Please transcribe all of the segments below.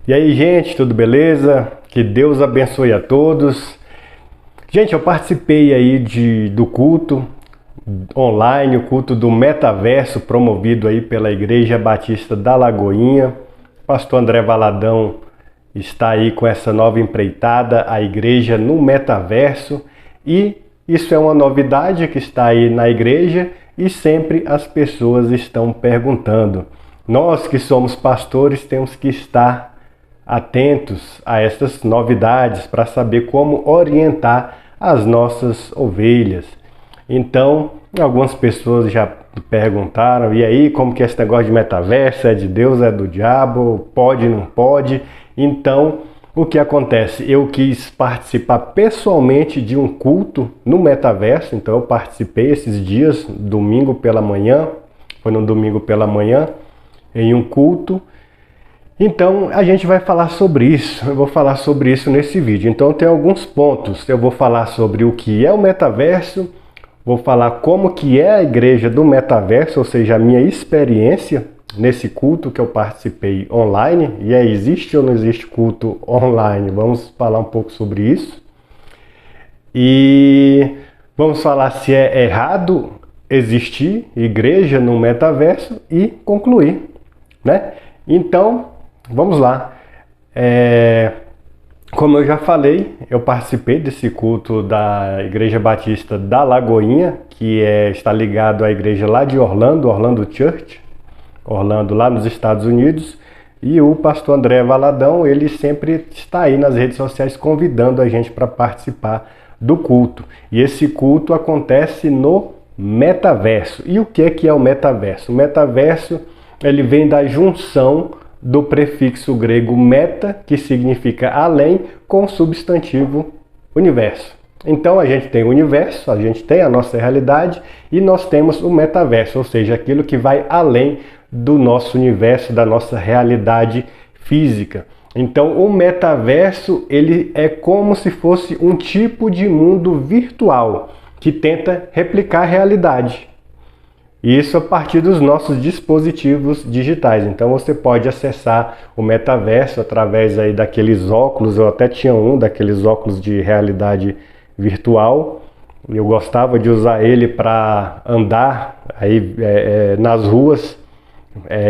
E aí, gente, tudo beleza? Que Deus abençoe a todos. Gente, eu participei aí do culto online, o culto do metaverso promovido aí pela Igreja Batista da Lagoinha. Pastor André Valadão está aí com essa nova empreitada, a igreja no metaverso, e isso é uma novidade que está aí na igreja e sempre as pessoas estão perguntando. Nós que somos pastores temos que estar atentos a essas novidades para saber como orientar as nossas ovelhas. Então, algumas pessoas já perguntaram, e aí, como que esse negócio de metaverso é de Deus, é do diabo, pode, não pode? Então, o que acontece? Eu quis participar pessoalmente de um culto no metaverso, então eu participei esses dias, domingo pela manhã, foi no domingo pela manhã, em um culto. Então, a gente vai falar sobre isso, eu vou falar sobre isso nesse vídeo. Então, tem alguns pontos, eu vou falar sobre o que é o metaverso, vou falar como que é a igreja do metaverso, ou seja, a minha experiência nesse culto que eu participei online. E aí, existe ou não existe culto online? Vamos falar um pouco sobre isso. E vamos falar se é errado existir igreja no metaverso e concluir, né? Então, vamos lá. Como eu já falei, eu participei desse culto da Igreja Batista da Lagoinha, que está ligado à igreja lá de Orlando, Orlando Church, Orlando lá nos Estados Unidos. E o pastor André Valadão, ele sempre está aí nas redes sociais convidando a gente para participar do culto. E esse culto acontece no metaverso. E o que é o metaverso? O metaverso, ele vem da junção do prefixo grego meta, que significa além, com o substantivo universo. Então a gente tem o universo, a gente tem a nossa realidade e nós temos o metaverso, ou seja, aquilo que vai além do nosso universo, da nossa realidade física. Então o metaverso, ele é como se fosse um tipo de mundo virtual que tenta replicar a realidade. Isso a partir dos nossos dispositivos digitais. Então você pode acessar o metaverso através aí daqueles óculos. Eu até tinha um daqueles óculos de realidade virtual. Eu gostava de usar ele para andar aí nas ruas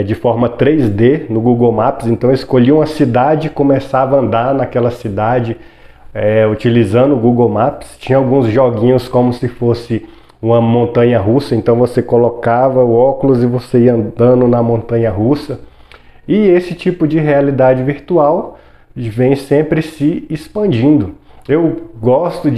de forma 3D no Google Maps. Então eu escolhia uma cidade e começava a andar naquela cidade utilizando o Google Maps. Tinha alguns joguinhos como se fosse uma montanha russa, então você colocava o óculos e você ia andando na montanha russa. E esse tipo de realidade virtual vem sempre se expandindo. Eu gosto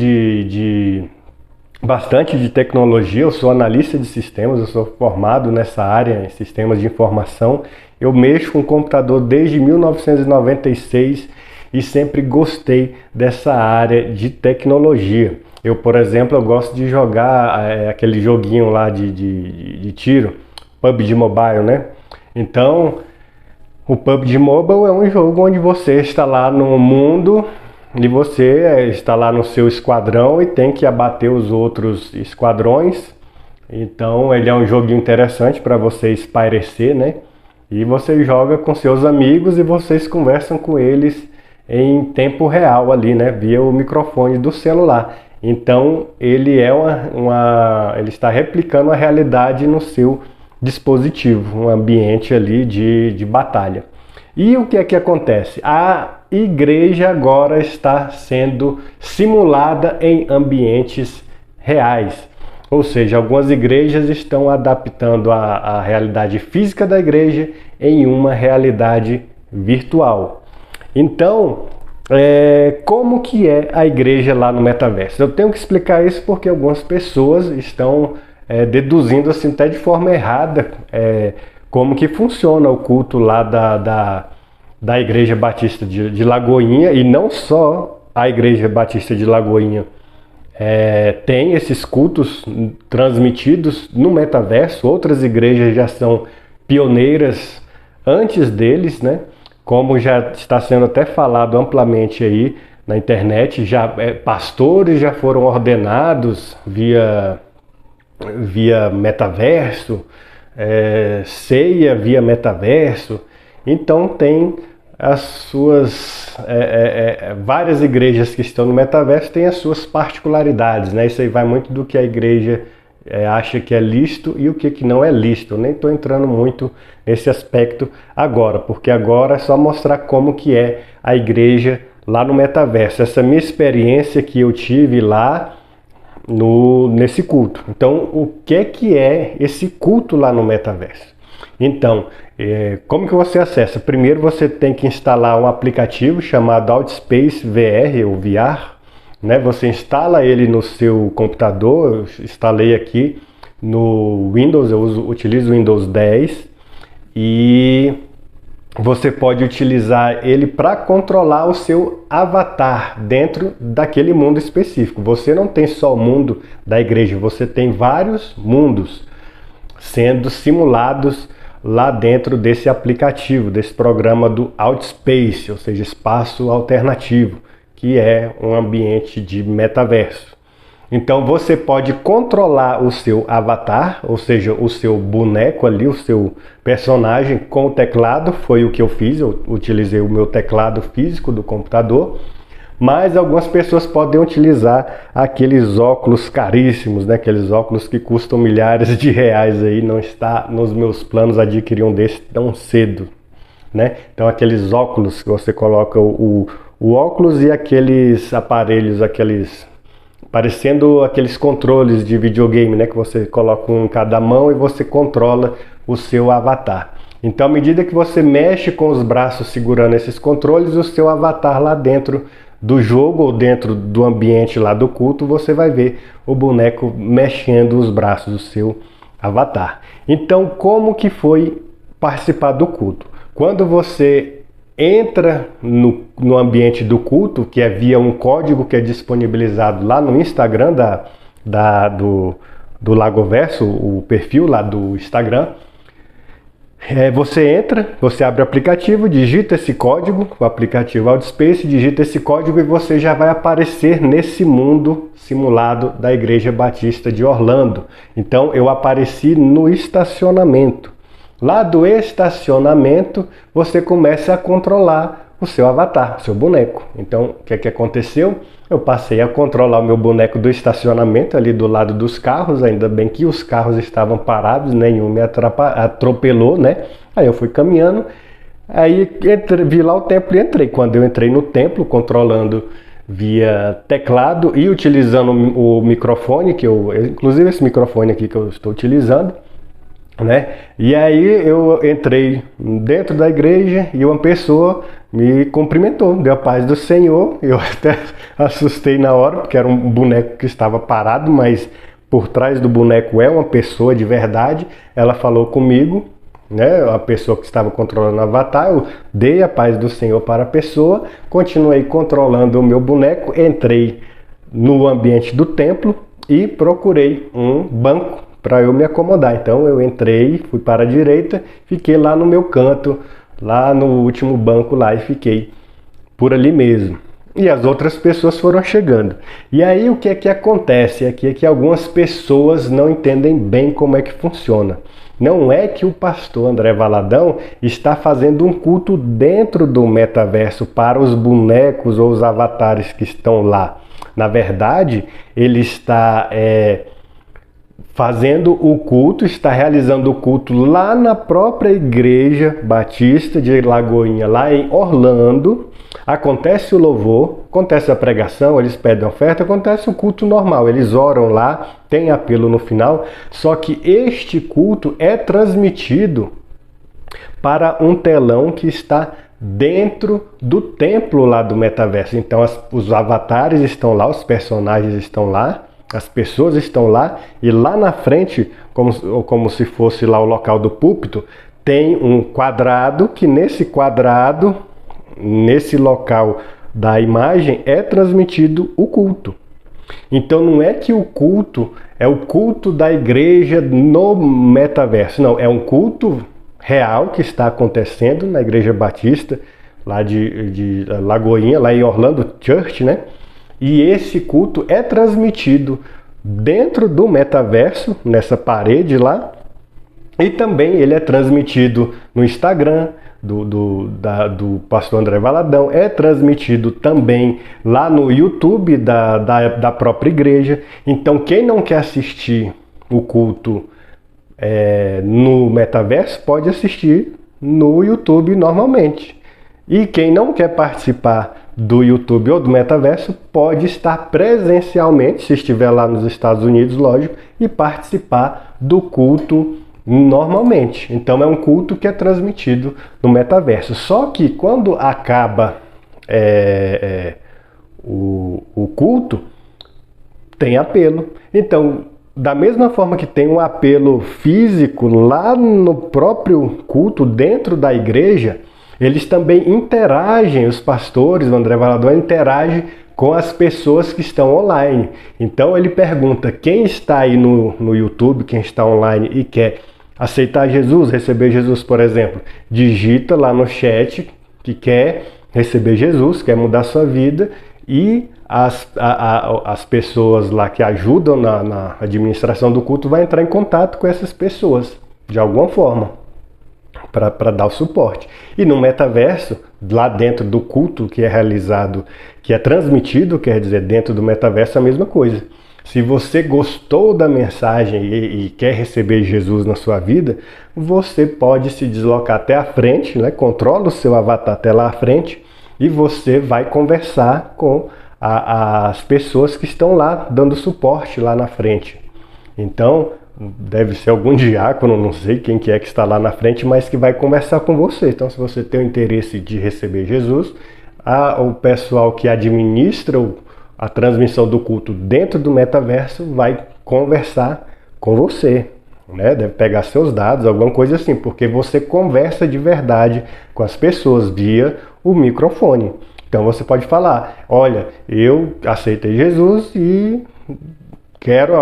bastante de tecnologia, eu sou analista de sistemas, eu sou formado nessa área, em sistemas de informação. Eu mexo com computador desde 1996 e sempre gostei dessa área de tecnologia. Eu, por exemplo, eu gosto de jogar aquele joguinho lá de tiro, PUBG Mobile, né? Então, o PUBG Mobile é um jogo onde você está lá no mundo e você está lá no seu esquadrão e tem que abater os outros esquadrões. Então, ele é um joguinho interessante para você espairecer, né? E você joga com seus amigos e vocês conversam com eles em tempo real ali, né? Via o microfone do celular. Então ele ele está replicando a realidade no seu dispositivo, um ambiente ali de batalha. E o que é que acontece? A igreja agora está sendo simulada em ambientes reais. Ou seja, algumas igrejas estão adaptando a realidade física da igreja em uma realidade virtual. Então, como que é a igreja lá no metaverso? Eu tenho que explicar isso porque algumas pessoas estão deduzindo assim até de forma errada como que funciona o culto lá da Igreja Batista de Lagoinha. E não só a Igreja Batista de Lagoinha tem esses cultos transmitidos no metaverso, outras igrejas já são pioneiras antes deles, né? Como já está sendo até falado amplamente aí na internet, pastores já foram ordenados via metaverso, ceia via metaverso. Então tem as suas várias igrejas que estão no metaverso têm as suas particularidades, né? Isso aí vai muito do que a igreja acha que é lícito e o que não é lícito. Eu nem estou entrando muito nesse aspecto agora, porque agora é só mostrar como que é a igreja lá no metaverso, essa minha experiência que eu tive lá nesse culto. Então, o que é esse culto lá no metaverso? Então, como que você acessa? Primeiro você tem que instalar um aplicativo chamado Outspace VR ou VR, né? Você instala ele no seu computador. Eu instalei aqui no Windows, eu utilizo o Windows 10 e você pode utilizar ele para controlar o seu avatar dentro daquele mundo específico. Você não tem só o mundo da igreja, você tem vários mundos sendo simulados lá dentro desse aplicativo, desse programa do Outspace, ou seja, espaço alternativo, que é um ambiente de metaverso. Então você pode controlar o seu avatar, ou seja, o seu boneco ali, o seu personagem com o teclado. Foi o que eu fiz, eu utilizei o meu teclado físico do computador. Mas algumas pessoas podem utilizar aqueles óculos caríssimos, né? Aqueles óculos que custam milhares de reais aí. Não está nos meus planos adquirir um desse tão cedo, né? Então aqueles óculos que você coloca o óculos e aqueles aparelhos, parecendo aqueles controles de videogame, né? Que você coloca um em cada mão e você controla o seu avatar. Então, à medida que você mexe com os braços segurando esses controles, o seu avatar lá dentro do jogo ou dentro do ambiente lá do culto, você vai ver o boneco mexendo os braços do seu avatar. Então, como que foi participar do culto? Quando você entra no ambiente do culto, que é via um código que é disponibilizado lá no Instagram do Lagoverso, o perfil lá do Instagram, você entra, você abre o aplicativo, digita esse código, o aplicativo Outspace, digita esse código e você já vai aparecer nesse mundo simulado da Igreja Batista de Orlando. Então eu apareci no estacionamento. Lá do estacionamento você começa a controlar o seu avatar, o seu boneco. Então o que aconteceu? Eu passei a controlar o meu boneco do estacionamento ali do lado dos carros, ainda bem que os carros estavam parados, nenhum me atropelou, né? Aí eu fui caminhando, aí vi lá o templo e entrei. Quando eu entrei no templo, controlando via teclado e utilizando o microfone, inclusive esse microfone aqui que eu estou utilizando, né? E aí eu entrei dentro da igreja e uma pessoa me cumprimentou, deu a paz do Senhor. Eu até assustei na hora, porque era um boneco que estava parado, mas por trás do boneco é uma pessoa de verdade. Ela falou comigo, né? A pessoa que estava controlando o avatar. Eu dei a paz do Senhor para a pessoa, continuei controlando o meu boneco, entrei no ambiente do templo e procurei um banco para eu me acomodar. Então eu entrei, fui para a direita, fiquei lá no meu canto, lá no último banco lá e fiquei por ali mesmo. E as outras pessoas foram chegando. E aí o que é que acontece? Aqui é que algumas pessoas não entendem bem como é que funciona. Não é que o pastor André Valadão está fazendo um culto dentro do metaverso para os bonecos ou os avatares que estão lá. Na verdade, ele está fazendo o culto, está realizando o culto lá na própria Igreja Batista de Lagoinha, lá em Orlando. Acontece o louvor, acontece a pregação, eles pedem oferta, acontece o culto normal, eles oram lá, tem apelo no final, só que este culto é transmitido para um telão que está dentro do templo lá do metaverso. Então os avatares estão lá, os personagens estão lá, as pessoas estão lá, e lá na frente, como se fosse lá o local do púlpito, tem um quadrado, que nesse quadrado, nesse local da imagem, é transmitido o culto. Então não é que o culto é o culto da igreja no metaverso, não, é um culto real que está acontecendo na Igreja Batista, lá de Lagoinha, lá em Orlando Church, né? E esse culto é transmitido dentro do metaverso, nessa parede lá, e também ele é transmitido no Instagram, do pastor André Valadão, é transmitido também lá no YouTube da própria igreja. Então quem não quer assistir o culto no metaverso pode assistir no YouTube normalmente. E quem não quer participar do YouTube ou do metaverso pode estar presencialmente, se estiver lá nos Estados Unidos, lógico, e participar do culto normalmente. Então é um culto que é transmitido no metaverso. Só que quando acaba o culto, tem apelo. Então, da mesma forma que tem um apelo físico lá no próprio culto, dentro da igreja, eles também interagem, os pastores, o André Valadão interage com as pessoas que estão online. Então ele pergunta, quem está aí no YouTube, quem está online e quer aceitar Jesus, receber Jesus, por exemplo, digita lá no chat que quer receber Jesus, quer mudar sua vida, e as pessoas lá que ajudam na administração do culto vai entrar em contato com essas pessoas, de alguma forma, para dar o suporte. E no metaverso, lá dentro do culto que é realizado, que é transmitido, quer dizer, dentro do metaverso é a mesma coisa. Se você gostou da mensagem e quer receber Jesus na sua vida, você pode se deslocar até a frente, né? Controla o seu avatar até lá à frente e você vai conversar com as pessoas que estão lá dando suporte lá na frente. Então, deve ser algum diácono, não sei quem que está lá na frente, mas que vai conversar com você. Então, se você tem o interesse de receber Jesus, o pessoal que administra a transmissão do culto dentro do metaverso vai conversar com você, né? Deve pegar seus dados, alguma coisa assim, porque você conversa de verdade com as pessoas via o microfone. Então você pode falar, olha, eu aceitei Jesus e quero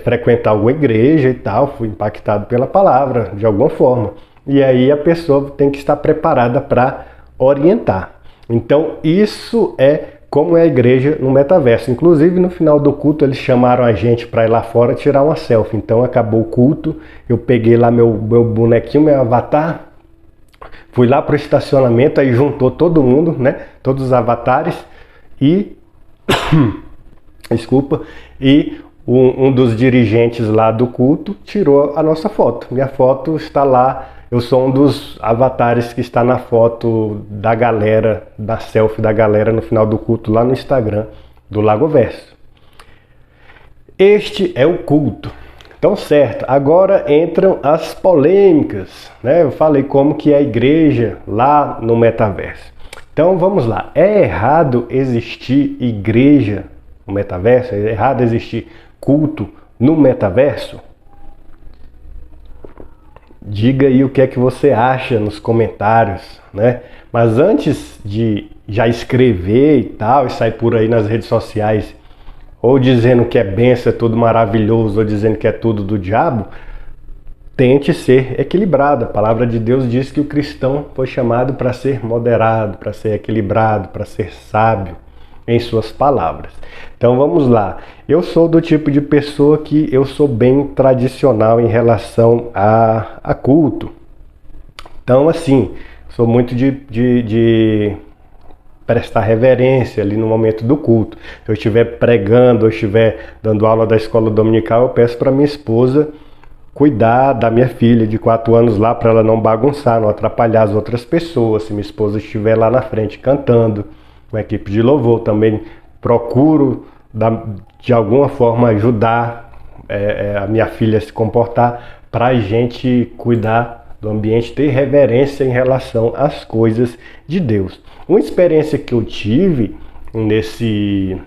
frequentar alguma igreja e tal, fui impactado pela palavra de alguma forma. E aí a pessoa tem que estar preparada para orientar. Então isso é como é a igreja no metaverso. Inclusive no final do culto eles chamaram a gente para ir lá fora tirar uma selfie. Então acabou o culto, eu peguei lá meu bonequinho, meu avatar, fui lá para o estacionamento, aí juntou todo mundo, né? Todos os avatares e... Desculpa, e um dos dirigentes lá do culto tirou a nossa foto. Minha foto está lá, eu sou um dos avatares que está na foto da galera, da selfie da galera no final do culto lá no Instagram do Lagoverso. Este é o culto. Então, certo, agora entram as polêmicas, né? Eu falei como que é a igreja lá no metaverso. Então, vamos lá. É errado existir igreja no metaverso? É errado existir culto no metaverso? Diga aí o que é que você acha nos comentários, né? Mas antes de já escrever e tal, e sair por aí nas redes sociais, ou dizendo que é benção, é tudo maravilhoso, ou dizendo que é tudo do diabo, tente ser equilibrado. A palavra de Deus diz que o cristão foi chamado para ser moderado, para ser equilibrado, para ser sábio em suas palavras. Então vamos lá. Eu sou do tipo de pessoa que eu sou bem tradicional em relação a culto. Então assim, sou muito de prestar reverência ali no momento do culto. Se eu estiver pregando ou estiver dando aula da escola dominical, eu peço para minha esposa cuidar da minha filha de 4 anos lá, para ela não bagunçar, não atrapalhar as outras pessoas. Se minha esposa estiver lá na frente cantando, com a equipe de louvor, também procuro de alguma forma ajudar a minha filha a se comportar, para a gente cuidar do ambiente, ter reverência em relação às coisas de Deus. Uma experiência que eu tive nesse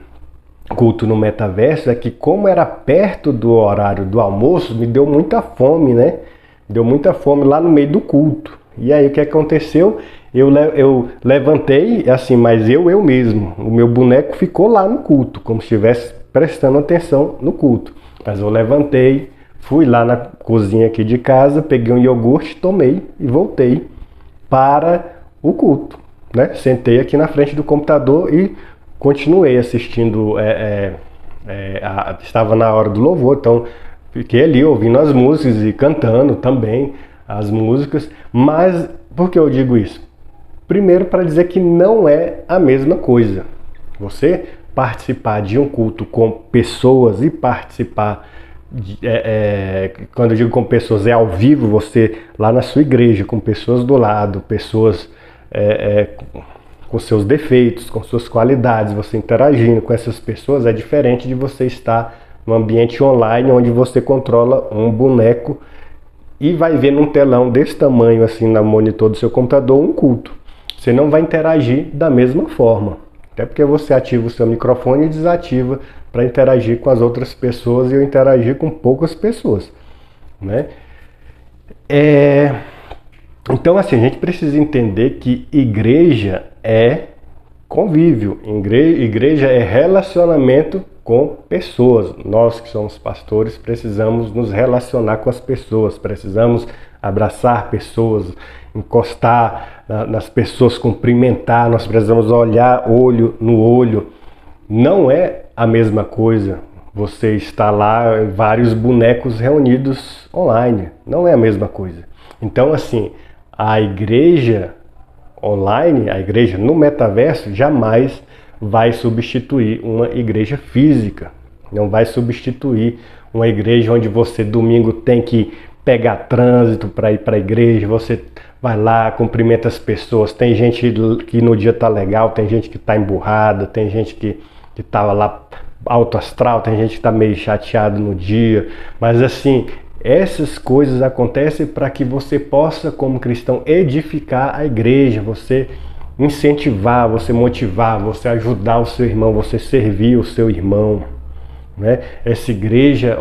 culto no metaverso é que, como era perto do horário do almoço, me deu muita fome, né? Deu muita fome lá no meio do culto. E aí o que aconteceu? Eu levantei, assim, mas eu mesmo. O meu boneco ficou lá no culto, como se estivesse prestando atenção no culto. Mas eu levantei, fui lá na cozinha aqui de casa, peguei um iogurte, tomei e voltei para o culto, né? Sentei aqui na frente do computador e continuei assistindo. Estava na hora do louvor, então fiquei ali ouvindo as músicas e cantando também as músicas, mas Por que eu digo isso? Primeiro, para dizer que não é a mesma coisa. Você participar de um culto com pessoas e participar, quando eu digo com pessoas, é ao vivo, você lá na sua igreja, com pessoas do lado, pessoas com seus defeitos, com suas qualidades, você interagindo com essas pessoas, é diferente de você estar no ambiente online, onde você controla um boneco e vai ver num telão desse tamanho, assim, no monitor do seu computador, um culto. Você não vai interagir da mesma forma. Até porque você ativa o seu microfone e desativa para interagir com as outras pessoas, e eu interagir com poucas pessoas, né? Então, assim, a gente precisa entender que igreja é convívio, igreja é relacionamento com pessoas. Nós que somos pastores precisamos nos relacionar com as pessoas, precisamos abraçar pessoas, encostar nas pessoas, cumprimentar, nós precisamos olhar olho no olho. Não é a mesma coisa você estar lá, vários bonecos reunidos online, não é a mesma coisa. Então, assim, a igreja online, a igreja no metaverso, jamais vai substituir uma igreja física. Não vai substituir uma igreja onde você domingo tem que pegar trânsito para ir para a igreja, você vai lá, cumprimenta as pessoas. Tem gente que no dia tá legal, tem gente que tá emburrada, tem gente que tava lá alto astral, tem gente que tá meio chateado no dia, mas assim, essas coisas acontecem para que você possa, como cristão, edificar a igreja, você incentivar, você motivar, você ajudar o seu irmão, você servir o seu irmão, né? Essa igreja,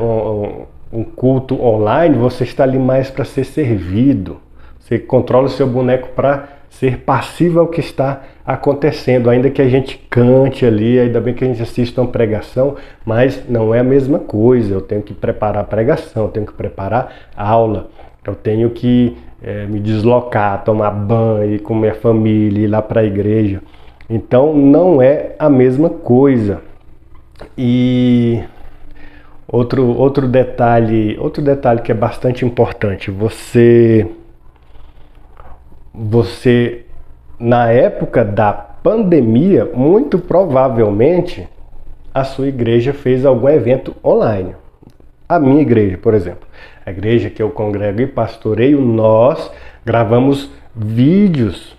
um culto online, você está ali mais para ser servido. Você controla o seu boneco para ser passivo ao que está acontecendo, ainda que a gente cante ali, ainda bem que a gente assista uma pregação, mas não é a mesma coisa. Eu tenho que preparar a pregação, eu tenho que preparar a aula, eu tenho que me deslocar, tomar banho, ir com minha família, ir lá para a igreja. Então não é a mesma coisa. E outro detalhe que é bastante importante, você na época da pandemia, muito provavelmente a sua igreja fez algum evento online. A minha igreja, por exemplo, a igreja que eu congrego e pastoreio, nós gravamos vídeos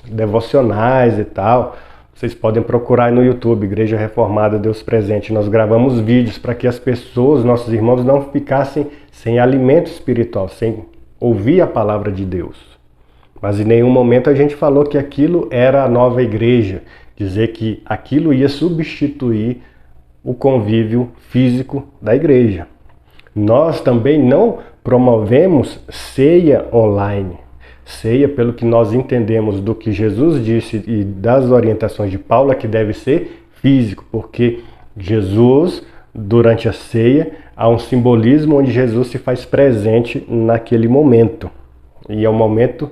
devocionais e tal. Vocês podem procurar no YouTube, Igreja Reformada Deus Presente. Nós gravamos vídeos para que as pessoas, nossos irmãos, não ficassem sem alimento espiritual, sem ouvir a palavra de Deus. Mas em nenhum momento a gente falou que aquilo era a nova igreja, dizer que aquilo ia substituir o convívio físico da igreja. Nós também não promovemos ceia online. Ceia, pelo que nós entendemos do que Jesus disse e das orientações de Paulo, é que deve ser físico, porque Jesus, durante a ceia, há um simbolismo onde Jesus se faz presente naquele momento. E é um momento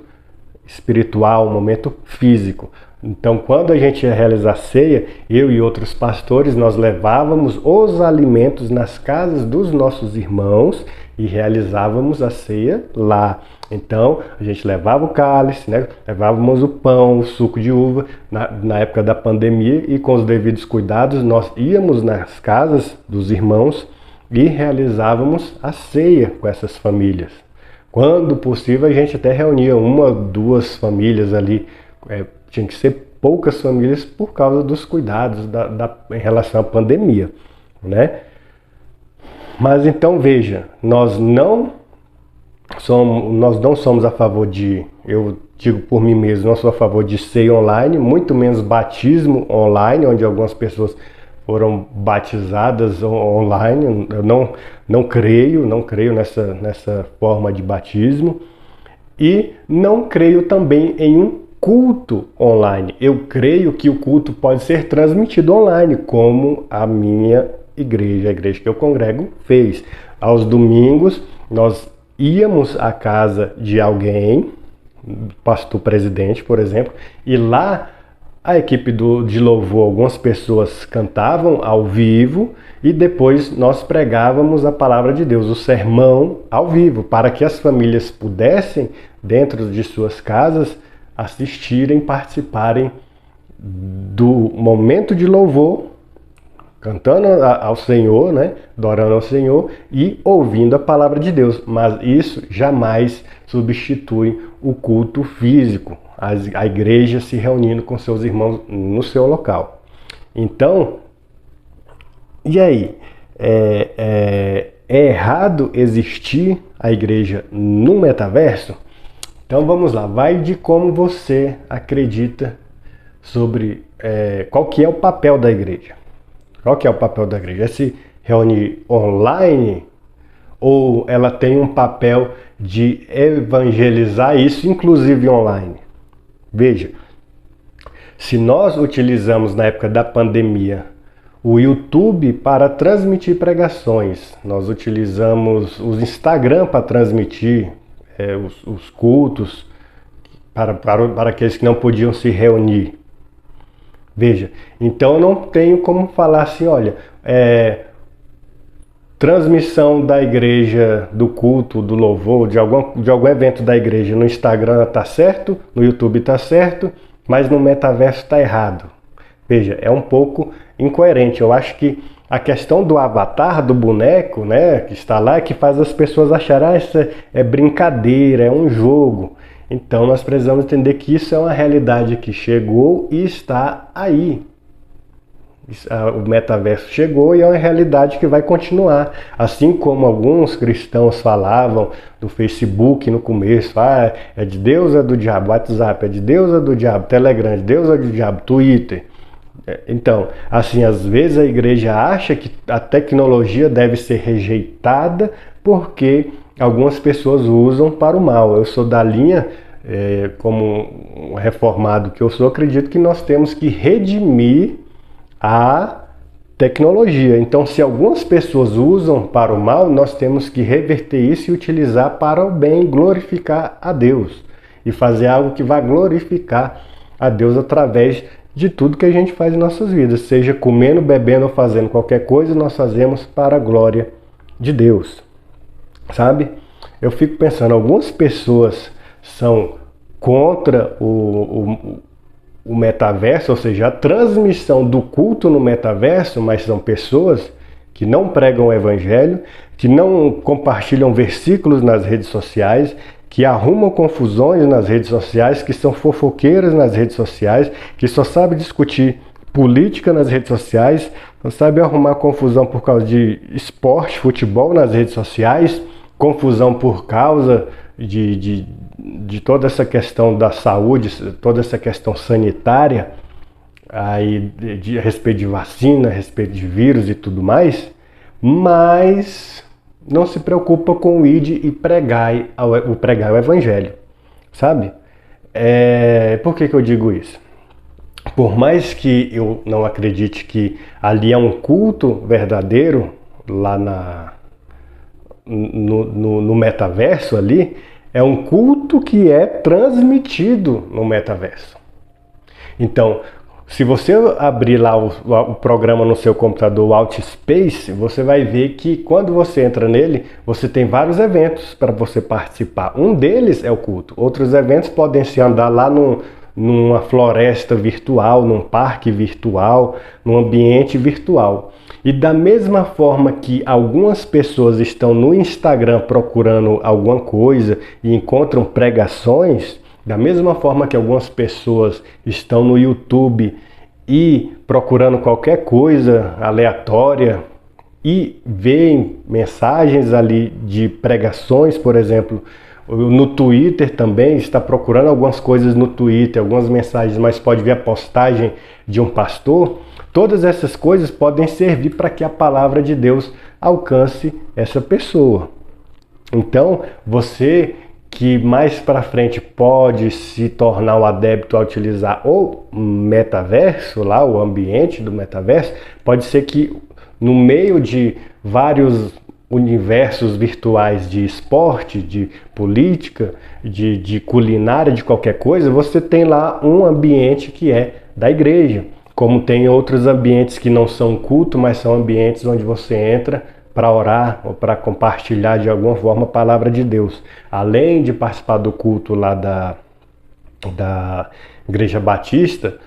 espiritual, um momento físico. Então, quando a gente ia realizar a ceia, eu e outros pastores, nós levávamos os alimentos nas casas dos nossos irmãos e realizávamos a ceia lá. Então, a gente levava o cálice, né? Levávamos o pão, o suco de uva, na época da pandemia, e com os devidos cuidados, nós íamos nas casas dos irmãos e realizávamos a ceia com essas famílias. Quando possível, a gente até reunia uma, duas famílias ali, tinha que ser poucas famílias por causa dos cuidados em relação à pandemia, né? Mas então veja, nós não somos a favor de, eu digo por mim mesmo, não sou a favor de ceia online, muito menos batismo online, onde algumas pessoas foram batizadas online. Eu não creio nessa forma de batismo, e não creio também em um culto online. Eu creio que o culto pode ser transmitido online, como a minha igreja, a igreja que eu congrego, fez. Aos domingos nós íamos à casa de alguém, pastor presidente, por exemplo, e lá A equipe de louvor, algumas pessoas cantavam ao vivo e depois nós pregávamos a palavra de Deus, o sermão ao vivo, para que as famílias pudessem, dentro de suas casas, assistirem, participarem do momento de louvor, cantando ao Senhor, né? Adorando ao Senhor e ouvindo a palavra de Deus. Mas isso jamais substitui o culto físico, a igreja se reunindo com seus irmãos no seu local. Então, e aí? É errado existir a igreja no metaverso? Então vamos lá, vai de como você acredita sobre qual que é o papel da igreja. Qual que é o papel da igreja? É se reunir online ou ela tem um papel de evangelizar isso, inclusive online? Veja, se nós utilizamos na época da pandemia o YouTube para transmitir pregações, nós utilizamos o Instagram para transmitir os cultos para aqueles que não podiam se reunir. Veja, então eu não tenho como falar assim, olha, transmissão da igreja, do culto, do louvor, de algum evento da igreja no Instagram está certo, no YouTube está certo, mas no metaverso está errado. Veja, é um pouco incoerente. Eu acho que a questão do avatar, do boneco, né, que está lá, é que faz as pessoas acharem, isso é brincadeira, é um jogo. Então nós precisamos entender que isso é uma realidade que chegou e está aí. O metaverso chegou e é uma realidade que vai continuar. Assim como alguns cristãos falavam do Facebook no começo, é de Deus, é do diabo, WhatsApp é de Deus, é do diabo, Telegram é de Deus, é do diabo, Twitter. Então, assim, às vezes a igreja acha que a tecnologia deve ser rejeitada porque algumas pessoas usam para o mal. Eu sou da linha, como um reformado que eu sou, acredito que nós temos que redimir a tecnologia. Então, se algumas pessoas usam para o mal, nós temos que reverter isso e utilizar para o bem, glorificar a Deus e fazer algo que vai glorificar a Deus através de tudo que a gente faz em nossas vidas, seja comendo, bebendo ou fazendo qualquer coisa, nós fazemos para a glória de Deus, sabe? Eu fico pensando, algumas pessoas são contra o metaverso, ou seja, a transmissão do culto no metaverso, mas são pessoas que não pregam o evangelho, que não compartilham versículos nas redes sociais, que arrumam confusões nas redes sociais, que são fofoqueiras nas redes sociais, que só sabem discutir política nas redes sociais, não sabem arrumar confusão por causa de esporte, futebol nas redes sociais, confusão por causa de toda essa questão da saúde, toda essa questão sanitária, aí, a respeito de vacina, a respeito de vírus e tudo mais, mas não se preocupa com o ide e pregar o evangelho, sabe? Por que eu digo isso? Por mais que eu não acredite que ali é um culto verdadeiro, lá no metaverso ali, é um culto que é transmitido no metaverso. Então, se você abrir lá o programa no seu computador, o Outspace, você vai ver que quando você entra nele, você tem vários eventos para você participar. Um deles é o culto. Outros eventos podem ser andar lá numa floresta virtual, num parque virtual, num ambiente virtual. E da mesma forma que algumas pessoas estão no Instagram procurando alguma coisa e encontram pregações, da mesma forma que algumas pessoas estão no YouTube e procurando qualquer coisa aleatória e veem mensagens ali de pregações, por exemplo, no Twitter também está procurando algumas coisas no Twitter, algumas mensagens, mas pode ver a postagem de um pastor. Todas essas coisas podem servir para que a palavra de Deus alcance essa pessoa. Então, você que mais para frente pode se tornar um adepto a utilizar o metaverso, lá, o ambiente do metaverso, pode ser que no meio de vários universos virtuais de esporte, de política, de culinária, de qualquer coisa, você tem lá um ambiente que é da igreja. Como tem outros ambientes que não são culto, mas são ambientes onde você entra para orar ou para compartilhar de alguma forma a palavra de Deus. Além de participar do culto lá da Igreja Batista,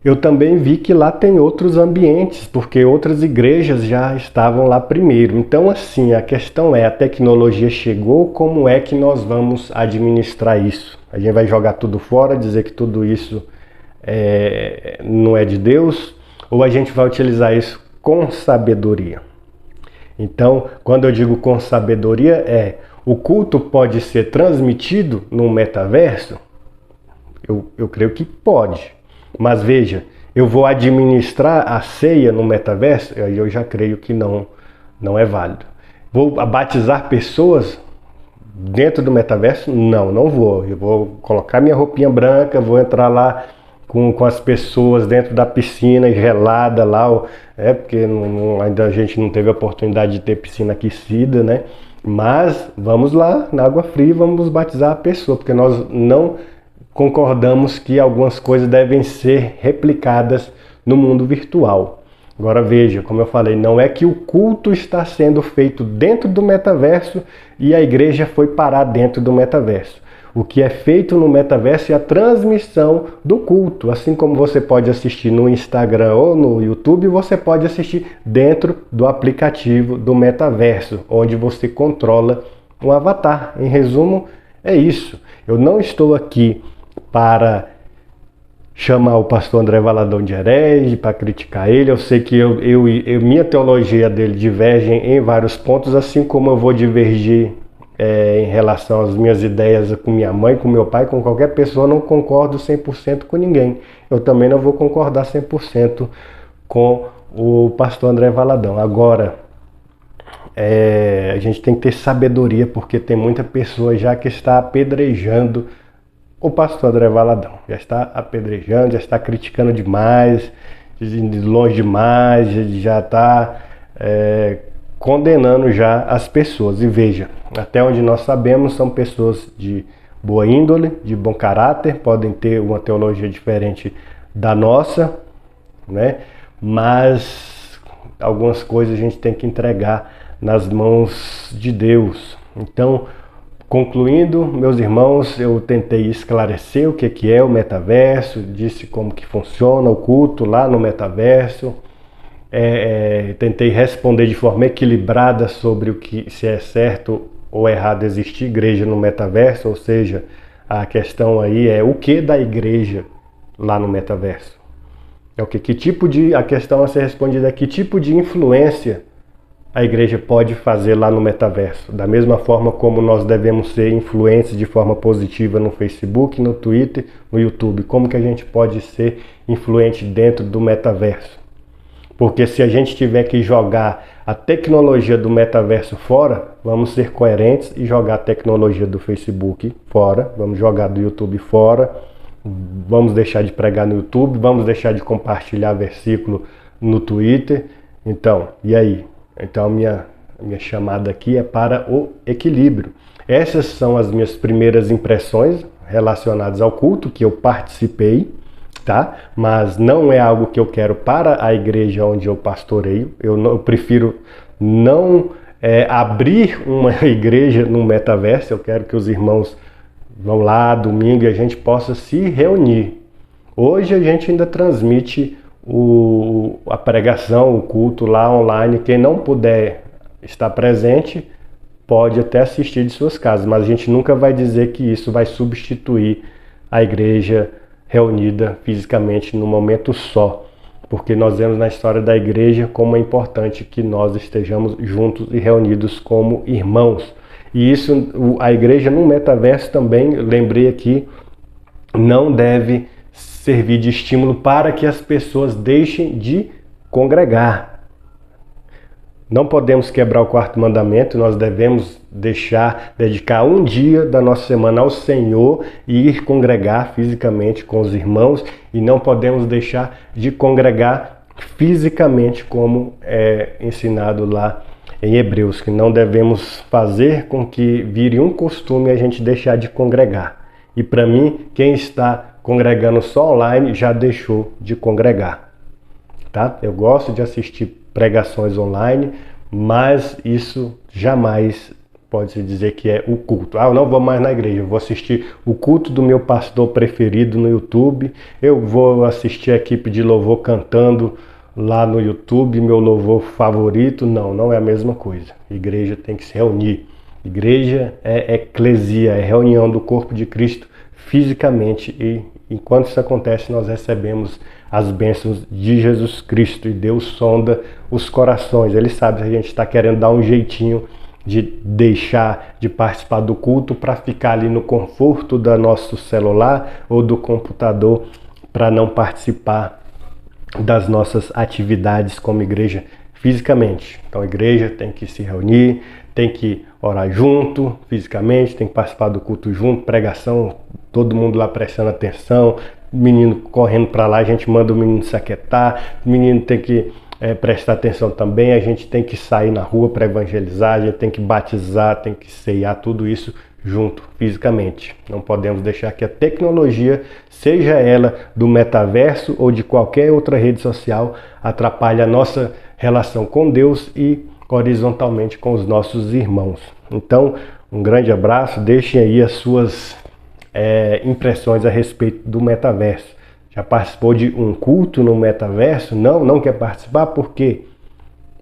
eu também vi que lá tem outros ambientes, porque outras igrejas já estavam lá primeiro. Então, assim, a questão é, a tecnologia chegou, como é que nós vamos administrar isso? A gente vai jogar tudo fora, dizer que tudo isso não é de Deus, ou a gente vai utilizar isso com sabedoria? Então, quando eu digo com sabedoria, o culto pode ser transmitido no metaverso? Eu creio que pode. Mas veja, eu vou administrar a ceia no metaverso? Aí eu já creio que não é válido. Vou batizar pessoas dentro do metaverso? Não vou. Eu vou colocar minha roupinha branca, vou entrar lá com as pessoas dentro da piscina gelada lá, porque ainda a gente não teve a oportunidade de ter piscina aquecida, né? Mas vamos lá, na água fria, vamos batizar a pessoa, porque nós não concordamos que algumas coisas devem ser replicadas no mundo virtual. Agora veja, como eu falei, não é que o culto está sendo feito dentro do metaverso e a igreja foi parar dentro do metaverso. O que é feito no metaverso é a transmissão do culto. Assim como você pode assistir no Instagram ou no YouTube, você pode assistir dentro do aplicativo do metaverso, onde você controla um avatar. Em resumo, é isso. Eu não estou aqui para chamar o pastor André Valadão de herege, para criticar ele. Eu sei que minha teologia dele diverge em vários pontos, assim como eu vou divergir em relação às minhas ideias com minha mãe, com meu pai, com qualquer pessoa. Eu não concordo 100% com ninguém. Eu também não vou concordar 100% com o pastor André Valadão. Agora, a gente tem que ter sabedoria, porque tem muita pessoa já que está apedrejando o pastor André Valadão. Já está apedrejando, já está criticando demais, de longe demais, já está condenando já as pessoas. E veja, até onde nós sabemos, são pessoas de boa índole, de bom caráter, podem ter uma teologia diferente da nossa, né? Mas algumas coisas a gente tem que entregar nas mãos de Deus. Então, concluindo, meus irmãos, eu tentei esclarecer o que é o metaverso, disse como que funciona o culto lá no metaverso, tentei responder de forma equilibrada sobre o que, se é certo ou errado existir igreja no metaverso, ou seja, a questão aí é o que da igreja lá no metaverso. A questão a ser respondida é que tipo de influência a igreja pode fazer lá no metaverso. Da mesma forma como nós devemos ser influentes de forma positiva no Facebook, no Twitter, no YouTube. Como que a gente pode ser influente dentro do metaverso? Porque se a gente tiver que jogar a tecnologia do metaverso fora, vamos ser coerentes e jogar a tecnologia do Facebook fora, vamos jogar do YouTube fora, vamos deixar de pregar no YouTube, vamos deixar de compartilhar versículo no Twitter. Então, e aí? Então a minha chamada aqui é para o equilíbrio. Essas são as minhas primeiras impressões relacionadas ao culto que eu participei, tá? Mas não é algo que eu quero para a igreja onde eu pastoreio. Eu prefiro não abrir uma igreja no metaverso. Eu quero que os irmãos vão lá domingo e a gente possa se reunir. Hoje a gente ainda transmite a pregação, o culto lá online. Quem não puder estar presente pode até assistir de suas casas, mas a gente nunca vai dizer que isso vai substituir a igreja reunida fisicamente num momento só, porque nós vemos na história da igreja como é importante que nós estejamos juntos e reunidos como irmãos. E isso, a igreja no metaverso também, lembrei aqui, não deve servir de estímulo para que as pessoas deixem de congregar. Não podemos quebrar o quarto mandamento, nós devemos dedicar um dia da nossa semana ao Senhor e ir congregar fisicamente com os irmãos, e não podemos deixar de congregar fisicamente como é ensinado lá em Hebreus, que não devemos fazer com que vire um costume a gente deixar de congregar. E para mim, quem está congregando só online já deixou de congregar. Tá? Eu gosto de assistir pregações online, mas isso jamais pode-se dizer que é o culto. Eu não vou mais na igreja, eu vou assistir o culto do meu pastor preferido no YouTube, eu vou assistir a equipe de louvor cantando lá no YouTube, meu louvor favorito. Não, não é a mesma coisa. Igreja tem que se reunir. Igreja é eclesia, é reunião do corpo de Cristo fisicamente, e enquanto isso acontece, nós recebemos as bênçãos de Jesus Cristo, e Deus sonda os corações. Ele sabe se a gente está querendo dar um jeitinho de deixar de participar do culto para ficar ali no conforto do nosso celular ou do computador, para não participar das nossas atividades como igreja fisicamente. Então a igreja tem que se reunir, tem que orar junto fisicamente, tem que participar do culto junto, pregação, todo mundo lá prestando atenção, menino correndo para lá, a gente manda o menino se aquietar, o menino tem que prestar atenção também, a gente tem que sair na rua para evangelizar, a gente tem que batizar, tem que ceiar, tudo isso junto fisicamente. Não podemos deixar que a tecnologia, seja ela do metaverso ou de qualquer outra rede social, atrapalhe a nossa relação com Deus e horizontalmente com os nossos irmãos. Então, um grande abraço, deixem aí as suas impressões a respeito do metaverso. Já participou de um culto no metaverso? Não quer participar? Por quê?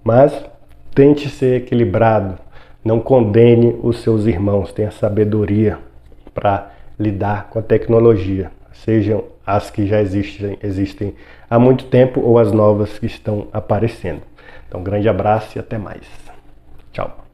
Mas tente ser equilibrado. Não condene os seus irmãos. Tenha sabedoria para lidar com a tecnologia. Sejam as que já existem há muito tempo ou as novas que estão aparecendo. Então, um grande abraço e até mais. Tchau.